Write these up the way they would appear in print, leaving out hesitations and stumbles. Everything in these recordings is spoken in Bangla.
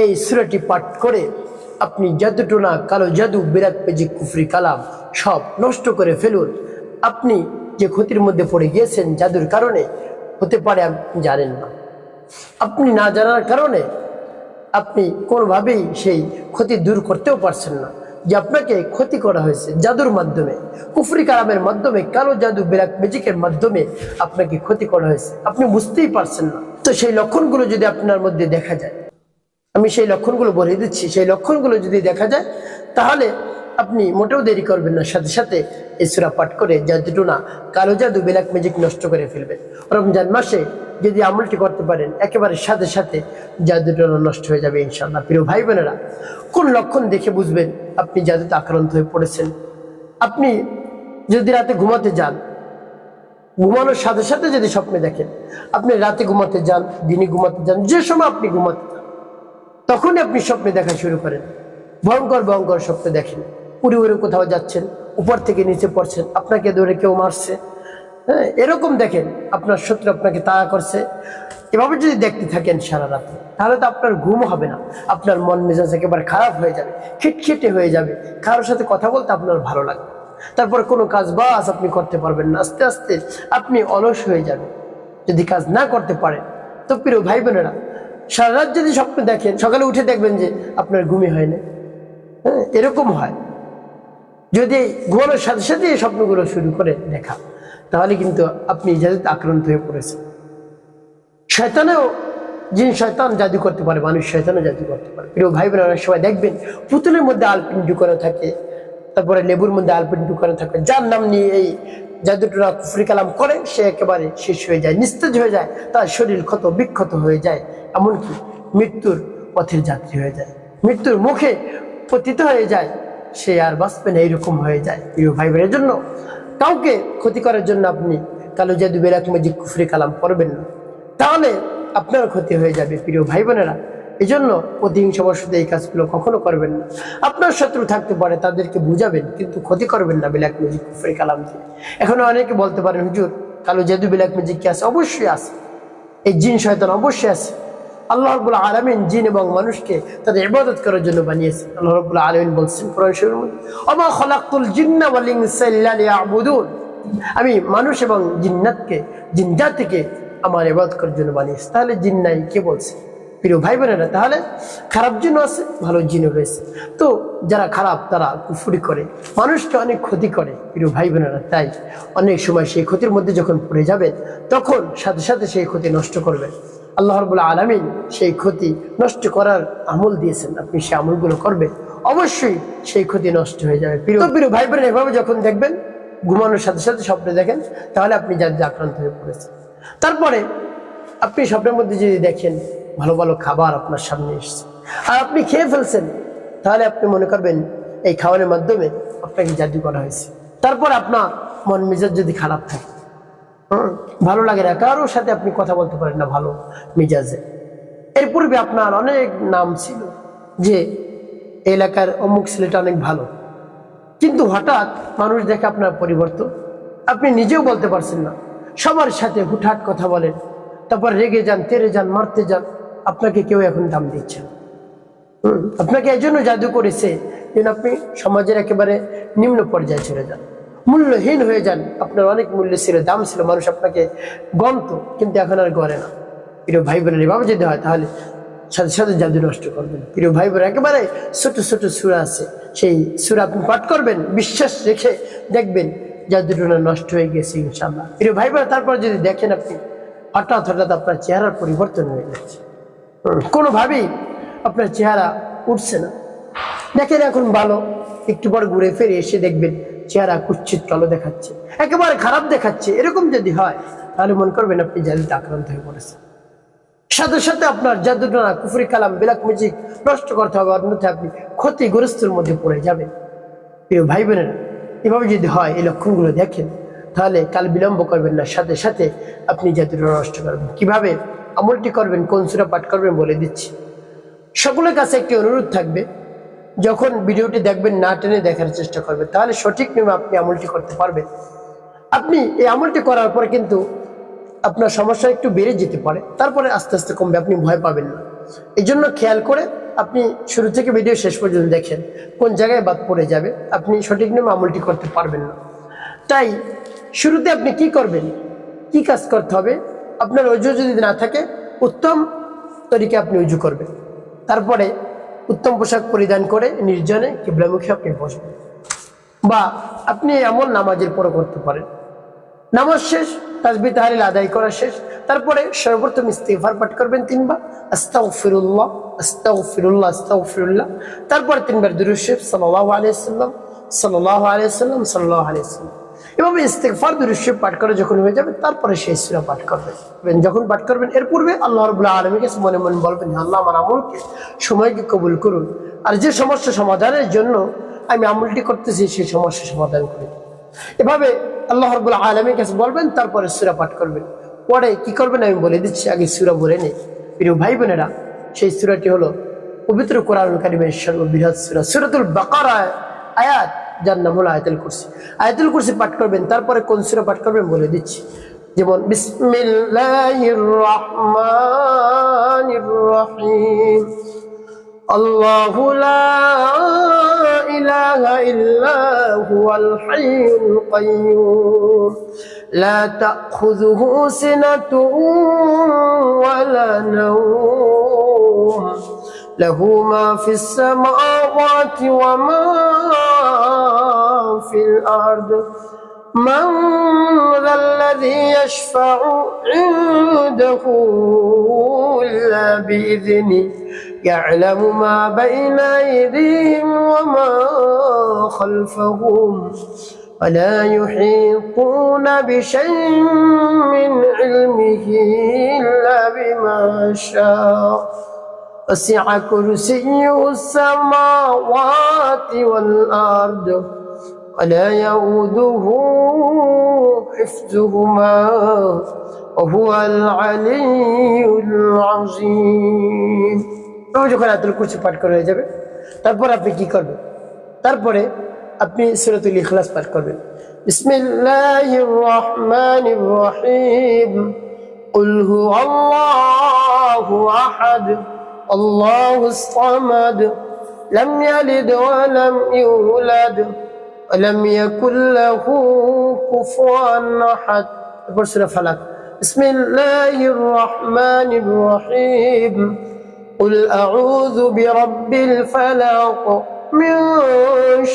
এই সূরাটি পাঠ করে আপনি জাদুটোনা, কালো জাদু, বিরাট পেজিক, কুফরি কালাম সব নষ্ট করে ফেলুন। আপনি যে ক্ষতির মধ্যে পড়ে গিয়েছেন জাদুর কারণে, হতে পারে আপনি জানেন না, আপনি না জানার কারণে আপনি কোনোভাবেই সেই ক্ষতি দূর করতেও পারছেন না, যে আপনাকে ক্ষতি করা হয়েছে জাদুর মাধ্যমে, কুফরি কালামের মাধ্যমে, কালো জাদু, বিরাট ম্যাজিকের মাধ্যমে আপনাকে ক্ষতি করা হয়েছে, আপনি বুঝতেই পারছেন না। তো সেই লক্ষণগুলো যদি আপনার মধ্যে দেখা যায়, আমি সেই লক্ষণগুলো বলে দিচ্ছি, সেই লক্ষণগুলো যদি দেখা যায় তাহলে আপনি মোটেও দেরি করবেন না, সাথে সাথে এই সূরা পাঠ করে জাদুটোনা, কালো জাদু, ব্ল্যাক ম্যাজিক নষ্ট করে ফেলবেন। রমজান মাসে যদি আমলটি করতে পারেন, একেবারে সাথে সাথে জাদুটোনা নষ্ট হয়ে যাবে ইনশাআল্লাহ। প্রিয় ভাই বোনেরা, কোন লক্ষণ দেখে বুঝবেন আপনি জাদুতে আক্রান্ত হয়ে পড়েছেন? আপনি যদি রাতে ঘুমাতে যান, ঘুমানোর সাথে সাথে যদি স্বপ্নে দেখেন, আপনি রাতে ঘুমাতে যান, দিনে ঘুমাতে যান, যে সময় আপনি ঘুমাতে যান তখনই আপনি স্বপ্নে দেখা শুরু করেন, ভয়ঙ্কর ভয়ঙ্কর স্বপ্ন দেখেন, উড়ে উড়ে কোথাও যাচ্ছেন, উপর থেকে নিচে পড়ছেন, আপনাকে ধরে কেউ মারছে, হ্যাঁ এরকম দেখেন, আপনার শত্রু আপনাকে তাড়া করছে, এভাবে যদি দেখতে থাকেন সারা রাতে, তাহলে তো আপনার ঘুম হবে না, আপনার মন মেজাজ একেবারে খারাপ হয়ে যাবে, খিটখিটে হয়ে যাবে, কারোর সাথে কথা বলতে আপনার ভালো লাগবে, তারপর কোনো কাজ বাস আপনি করতে পারবেন না, আস্তে আস্তে আপনি অলস হয়ে যাবেন যদি কাজ না করতে পারেন। তো প্রিয় ভাই বোনেরা, সারা রাত যদি স্বপ্ন দেখেন, সকালে উঠে দেখবেন যে আপনার ঘুমই হয় না, হ্যাঁ এরকম হয়। যদি ঘুমানোর সাথে সাথে এই স্বপ্নগুলো শুরু করে দেখা, তাহলে কিন্তু আপনি জাদুতে আক্রান্ত হয়ে পড়েছেন। শয়তানেও, জিন শয়তান জাদু করতে পারে, মানুষ শয়তানও জাদু করতে পারে। প্রিয় ভাই বোনেরা, অনেক সময় দেখবেন পুতুলের মধ্যে আলপিন ঢুকানো থাকে, তারপরে লেবুর মধ্যে আলপিন ঢুকানো থাকে, যার নাম নিয়ে এই জাদুটোনা, কুফরি কালাম করে সে একেবারে শেষ হয়ে যায়, নিস্তেজ হয়ে যায়, তার শরীর ক্ষত বিক্ষত হয়ে যায়, এমনকি মৃত্যুর পথের যাত্রী হয়ে যায়, মৃত্যুর মুখে পতিত হয়ে যায়, সে আর বাঁচবে না, এইরকম হয়ে যায়। প্রিয় ভাই বোনের জন্য, কাউকে ক্ষতি করার জন্য আপনি কালো জাদু, ব্ল্যাক ম্যাজিক, কুফরি কালাম করবেন না, তাহলে আপনার ক্ষতি হয়ে যাবে। প্রিয় ভাই বোনেরা, এই জন্য প্রতিহিংসার সাথে এই কাজগুলো কখনো করবেন না। আপনার শত্রু থাকতে পারে, তাদেরকে বুঝাবেন, কিন্তু ক্ষতি করবেন না ব্ল্যাক ম্যাজিক, কুফরি কালাম দিয়ে। এখন অনেকে বলতে পারেন, হুজুর কালো জাদু, ব্ল্যাক ম্যাজিক কি আছে? অবশ্যই আছে, এই জিন শয়তান অবশ্যই আছে। আল্লাহ রাব্বুল আলামিন জিন এবং মানুষকে তাদের ইবাদত করার জন্য বানিয়েছেন। আল্লাহ রাব্বুল আলামিন বলছেন কোরআন শরীফের মধ্যে, ওমা খালাকতুল জিন্না ওয়াল ইনসা ইল্লা লিয়াবুদুন, আমি মানুষ এবং জিন্নাতকে, জিন জাতিকে আমার ইবাদত করার জন্য বানিয়েছি। তাহলে জিন নাই কে বলছে? প্রিয় ভাই বোনেরা, তাহলে খারাপ জিনও আছে, ভালো জিনও রয়েছে। তো যারা খারাপ তারা কুফরি করে, মানুষকে অনেক ক্ষতি করে। প্রিয় ভাই বোনেরা, তাই অনেক সময় সেই ক্ষতির মধ্যে যখন পড়ে যাবেন, তখন সাথে সাথে সেই ক্ষতি নষ্ট করবেন। আল্লাহ রাব্বুল আলামিন সেই ক্ষতি নষ্ট করার আমল দিয়েছেন, আপনি সেই আমলগুলো করবেন, অবশ্যই সেই ক্ষতি নষ্ট হয়ে যাবে। প্রিয় ভাই বোনেরা, এভাবে যখন দেখবেন, ঘুমানোর সাথে সাথে স্বপ্নে দেখেন, তাহলে আপনি জাদুতে আক্রান্ত হয়ে পড়েছেন। তারপরে আপনি স্বপ্নের মধ্যে যদি দেখেন ভালো ভালো খাবার আপনার সামনে এসেছে আর আপনি খেয়ে ফেলছেন, তাহলে আপনি মনে করবেন এই খাওয়ানোর মাধ্যমে আপনাকে জাদু করা হয়েছে। তারপর আপনার মন মেজাজ যদি খারাপ থাকে, ভালো লাগে না, কারোর সাথে আপনি কথা বলতে পারেন না ভালো মেজাজে, এর পূর্বে আপনার অনেক নাম ছিল যে এলাকার অমুক ছেলেটা অনেক ভালো, কিন্তু হঠাৎ মানুষ দেখে আপনার পরিবর্তন, আপনি নিজেও বলতে পারছেন না, সবার সাথে হুটহাট কথা বলেন, তারপর রেগে যান, তেড়ে যান, মারতে যান, আপনাকে কেউ এখন দাম দিচ্ছে না। আপনাকে এই জন্য জাদু করেছে যেন আপনি সমাজের একেবারে নিম্ন পর্যায়ে চলে যান, মূল্যহীন হয়ে যান। আপনার অনেক মূল্য ছিল, দাম ছিল, মানুষ আপনাকে গণত, কিন্তু এখন আর গড়ে না। প্রিয় ভাই বোনের, এভাবে যদি হয় তাহলে সাথে সাথে জাদু নষ্ট করবেন। প্রিয় ভাই বোন, একেবারে ছোট ছোট সূরা আছে, সেই সূরা আপনি পাঠ করবেন, বিশ্বাস রেখে দেখবেন জাদুটোনা নষ্ট হয়ে গেছে ইনশাআল্লাহ। প্রিয় ভাই বোন, তারপর যদি দেখেন আপনি হঠাৎ হঠাৎ আপনার চেহারার পরিবর্তন হয়ে যাচ্ছে, কোনোভাবেই আপনার চেহারা উঠছে না, দেখেন এখন ভালো, একটু পর ঘুরে ফিরে এসে দেখবেন চেহারা কুচ্ছিত কালো দেখাচ্ছে, একেবারে খারাপ দেখাচ্ছে, এরকম যদি হয় তাহলে মনে করবেন আপনি জাদুতে আক্রান্ত হয়ে পড়েছেন। সাথে সাথে আপনার জাদুটোনা, কুফরি কালাম, ব্ল্যাক ম্যাজিক নষ্ট করতে হবে, অন্যথায় আপনি ক্ষতিগ্রস্তের মধ্যে পড়ে যাবেন। প্রিয় ভাই বোনেরা, এভাবে যদি হয়, এই লক্ষণগুলো দেখেন, তাহলে কাল বিলম্ব করবেন না, সাথে সাথে আপনি জাদুটোনা নষ্ট করবেন। কিভাবে আমলটি করবেন, কোন সূরা পাঠ করবেন বলে দিচ্ছি। সকলের কাছে একটি অনুরোধ থাকবে, যখন ভিডিওটি দেখবেন না টেনে দেখার চেষ্টা করবেন, তাহলে সঠিক নিয়মে আপনি আমলটি করতে পারবেন। আপনি এই আমলটি করার পরে কিন্তু আপনার সমস্যা একটু বেড়ে যেতে পারে, তারপরে আস্তে আস্তে কমবে, আপনি ভয় পাবেন না। এই জন্য খেয়াল করে আপনি শুরু থেকে ভিডিও শেষ পর্যন্ত দেখেন, কোন জায়গায় বাদ পড়ে যাবে, আপনি সঠিক নিয়মে আমলটি করতে পারবেন না। তাই শুরুতে আপনি কি করবেন, কি কাজ করতে হবে? আপনার অজু যদি না থাকে, উত্তম তরিকে আপনি উজু করবেন। তারপরে উত্তম পোশাক পরিধান করে নির্জনে কিবলামুখী আপনি বসবেন, বা আপনি এমন নামাজের পরে করতে পারেন। নামাজ শেষ, তাসবিহ তাহলিল আদায় করা শেষ, তারপরে সর্বপ্রথম ইস্তিগফার পাঠ করবেন 3 বার, আস্তাগফিরুল্লাহ আস্তাগফিরুল্লাহ আস্তাগফিরুল্লাহ। তারপর 3 বার দুরূদ শরীফ সাল্লাল্লাহু আলাইহি ওয়াসাল্লাম সাল্লাল্লাহু আলাইহি ওয়াসাল্লাম সাল্লাল্লাহু আলাইহি ওয়াসাল্লাম। এভাবে ইস্তিগফার দুরূদ শরীফ পাঠ করে যখন হয়ে যাবে, তারপরে সেই সূরা পাঠ করবেন। যখন পাঠ করবেন, এর পূর্বে আল্লাহ রাব্বুল আলামিনের কাছে মনে মনে বলবেন, আল্লাহ আমার আমলকে সময়কে কবুল করুন, আর যে সমস্যা সমাধানের জন্য আমি আমলটি করতেছি সেই সমস্যা সমাধান করুন। এভাবে আল্লাহ রাব্বুল আলামিনের কাছে বলবেন, তারপরে সূরা পাঠ করবেন। পরে কি করবেন আমি বলে দিচ্ছি, আগে সূরা বলে নেই। প্রিয় ভাই বোনেরা, সেই সূরাটি হলো পবিত্র কোরআনুল কারীমের সর্ববৃহৎ সূরা সূরাতুল বাকারা আয়াত, যার নাম হলো আয়াতুল কুরসি। আয়াতুল কুরসি পাঠ করবেন, তারপরে কোন সূরা পাঠ করবেন বলে দিচ্ছি। যেমন বিসমিল্লাহির রহমানির রহিম, আল্লাহু লা ইলাহা ইল্লা হুয়াল হাইয়ুল কাইয়্যুম লা তাখুযুহু সিনাতুন ওয়ালা নাওম লাহু মা ফিস সামাওয়াতি ওয়া মা ফিল আরদ মান যাল্লাযী ইয়াশফা'ু ইনদাহু ইল্লা বিইذনিহি يعلم ما بين أيديهم وما خلفهم ولا يحيطون بشيء من علمه إلا بما شاء وسع كرسيه السماوات والأرض ولا يؤوده حفظهما وهو العلي العظيم। যখন আয়াতুল কুরসি পাঠ করা হয়ে যাবে, তারপর আপনি কি করবেন? তারপরে আপনি সূরাতুল ইখলাস পাঠ করবেন। বিসমিল্লাহির রহমানির রহিম, কুল হুয়াল্লাহু আহাদ আল্লাহুস সামাদ লাম ইয়ালিদ ওয়া লাম ইউলাদ ওয়া লাম ইয়াকুল লাহু কুফুয়ান আহাদ। তারপর সূরা ফালাক, বিসমিল্লাহির রহমানির রহিম, قل أعوذ برب الفلق من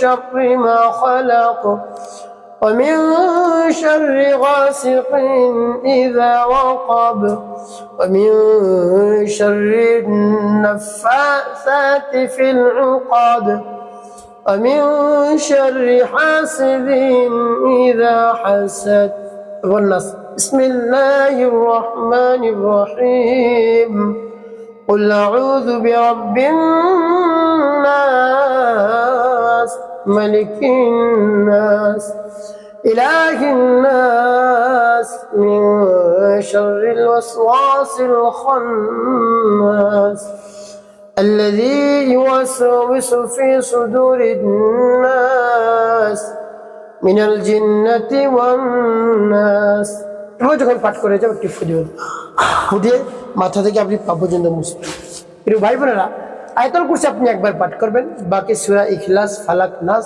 شر ما خلق ومن شر غاسق إذا وقب ومن شر النفاثات في العقد ومن شر حاسد إذا حسد والنصر. بسم الله الرحمن الرحيم، قل أعوذ برب الناس ملك الناس إله الناس من شر الوسواس الخناس الذي يوسوس في صدور الناس من الجنة والناس। যখন পাঠ করে যাবে, একটি ফুদিয়ে মাথা থেকে আপনি পা পর্যন্ত মুছবেন। প্রিয় ভাই বোনেরা, আয়াতুল কুরসি আপনি একবার পাঠ করবেন, বাকি সূরা ইখলাস, ফালাক, নাস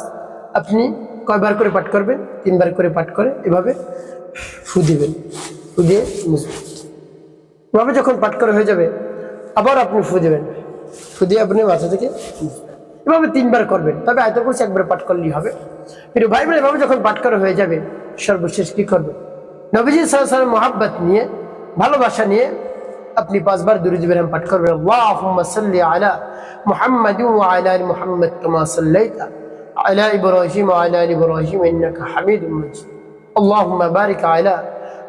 আপনি কয়বার করে পাঠ করবেন? 3 বার করে পাঠ করে এভাবে ফু দিবেন, ফু দিয়ে মুছবেন। এভাবে যখন পাঠ করে হয়ে যাবে, আবার আপনি ফু দিবেন, ফু দিয়ে আপনি মাথা থেকে মুছবেন। এভাবে 3 বার করবেন, তবে আয়াতুল কুরসি একবার পাঠ করলেই হবে। প্রিয় ভাই বোনেরা, এভাবে যখন পাঠ করা হয়ে যাবে, সর্বশেষ কি করবেন? নবীজি সাল্লাল্লাহু আলাইহি ওয়াসাল্লাম মুহাব্বত নিয়ে, ভালোবাসা নিয়ে আপনি 5 বার দুরূদ ইব্রাহিম পাঠ করবেন। আল্লাহুম্মা সাল্লি আলা মুহাম্মাদিন ওয়া আলা আলি মুহাম্মাদ কামা সাল্লাইতা আলা ইব্রাহিম ওয়া আলা আলি ইব্রাহিম ইন্নাকা হামিদুম মাজিদ। আল্লাহুম্মা বারিক আলা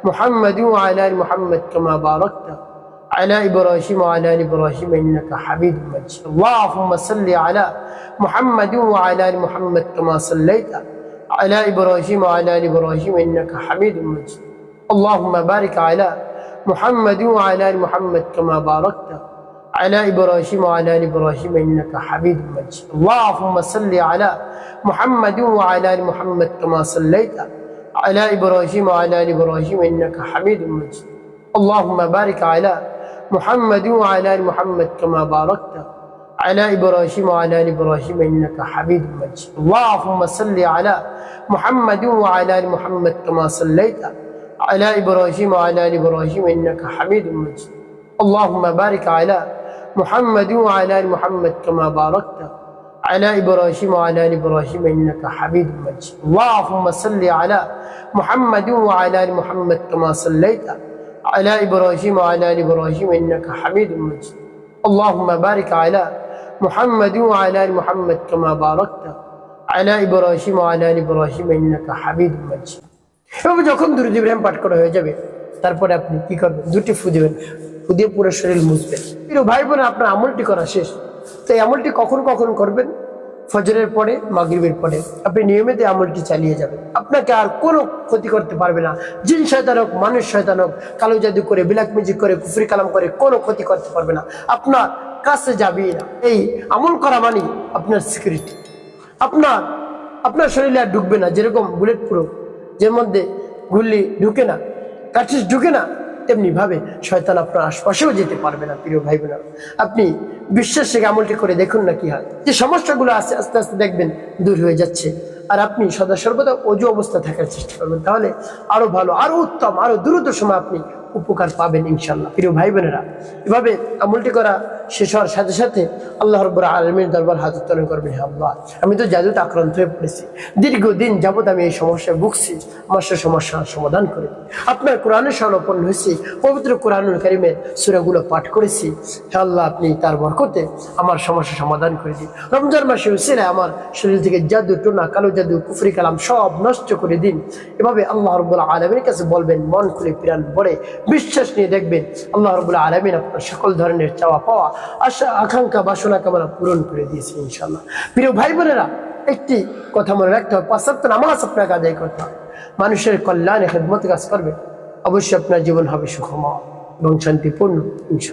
মুহাম্মাদিন ওয়া আলা আলি মুহাম্মাদ কামা বারাকতা আলা ইব্রাহিম ওয়া আলা আলি ইব্রাহিম ইন্নাকা হামিদুম মাজিদ। আল্লাহুম্মা সাল্লি আলা মুহাম্মাদিন ওয়া আলা আলি মুহাম্মাদ কামা সাল্লাইতা আলা ইব্রাহিম ওয়া আলা আলি ইব্রাহিম ইন্নাকা হামিদুম মাজিদ। اللهم بارك على محمد وعلى ال محمد كما باركت على ابراهيم وعلى ال ابراهيم انك حميد مجيد. اللهم صل على محمد وعلى ال محمد كما صليت على ابراهيم وعلى ال ابراهيم انك حميد مجيد. اللهم بارك على محمد وعلى ال محمد كما باركت على إبراهيم وعلى آل إبراهيم إنك حميد مجيد اللهم صل على محمد وعلى آل محمد كما صليت على إبراهيم وعلى آل إبراهيم إنك حميد مجيد اللهم بارك على محمد وعلى آل محمد كما باركت على إبراهيم وعلى آل إبراهيم إنك حميد مجيد اللهم صل على محمد وعلى آل محمد كما صليت على إبراهيم وعلى آل إبراهيم إنك حميد مجيد اللهم بارك على محمد وعلى آل محمد كما باركت على إبراهيم وعلى آل إبراهيم إنك حميد مجيد এভাবে যখন দুরূদ ইব্রাহিম পাঠ করা হয়ে যাবে তারপরে আপনি কি করবেন দুটি ফু দিবেন ফু দিয়ে পুরো শরীর মুছবেন প্রিয় ভাই বোন আপনার আমলটি করা শেষ তো এই আমলটি কখন কখন করবেন ফজরের পরে মাগরিবের পরে আপনি নিয়মিত আমলটি চালিয়ে যাবেন আপনাকে আর কোনো ক্ষতি করতে পারবে না জিন শয়তান হোক মানুষ শয়তান হোক কালো জাদু করে ব্ল্যাক ম্যাজিক করে কুফরি কালাম করে কোনো ক্ষতি করতে পারবে না আপনার কাছে যাবেই না এই আমল করা মানে আপনার সিকিউরিটি আপনার শরীরে আর ঢুকবে না যেরকম বুলেট প্রুফ যের মধ্যে গুলি ঢুকে না কাঠিস ঢুকে না তেমনি ভাবে শয়তান আপনার আশপাশেও যেতে পারবে না প্রিয় ভাই বোনেরা আপনি বিশ্বাস থেকে আমলটি করে দেখুন না কি হয় যে সমস্যাগুলো আছে আস্তে আস্তে দেখবেন দূর হয়ে যাচ্ছে আর আপনি সদা সর্বদা অজু অবস্থা থাকার চেষ্টা করবেন তাহলে আরো ভালো আরো উত্তম আরো দ্রুত সময় আপনি উপকার পাবেন ইনশাআল্লাহ প্রিয় ভাই বোনেরা এভাবে আমলটি করা শেষ হওয়ার সাথে সাথে আল্লাহ রাব্বুল আলামিনের দরবার হাত উত্তোলন করবেন হে আল্লাহ আমি তো জাদুতে আক্রান্ত হয়ে পড়েছি দীর্ঘদিন যাবত আমি এই সমস্যায় ভুগছি আমার সেই সমস্যার সমাধান করে দিন আপনার কোরআনের শরণাপন্ন হয়েছি পবিত্র কোরআনুল কারীমের সূরাগুলো পাঠ করেছি হে আল্লাহ আপনি তার বরকতে আমার সমস্যা সমাধান করে দিন রমজান মাসে উসিলায় আমার শরীর থেকে জাদু টোনা কালো জাদু কুফরি কালাম সব নষ্ট করে দিন এভাবে আল্লাহ রাব্বুল আলামিনের কাছে বলবেন মন খুলে প্রাণ ভরে বিশ্বাস নিয়ে দেখবেন আল্লাহ রাব্বুল আলামিন আপনার সকল ধরনের চাওয়া পাওয়া আশা আকাঙ্ক্ষা বাসনা কামনা পূরণ করে দিয়েছে ইনশাআল্লাহ প্রিয় ভাই বোনেরা একটি কথা মনে রাখতে হবে ৫ ওয়াক্ত নামাজ আপনাকে আদায় করতে হবে মানুষের কল্যাণে খেদমতে কাজ করবে অবশ্যই আপনার জীবন হবে সুখময় এবং শান্তিপূর্ণ ইনশাআল্লাহ।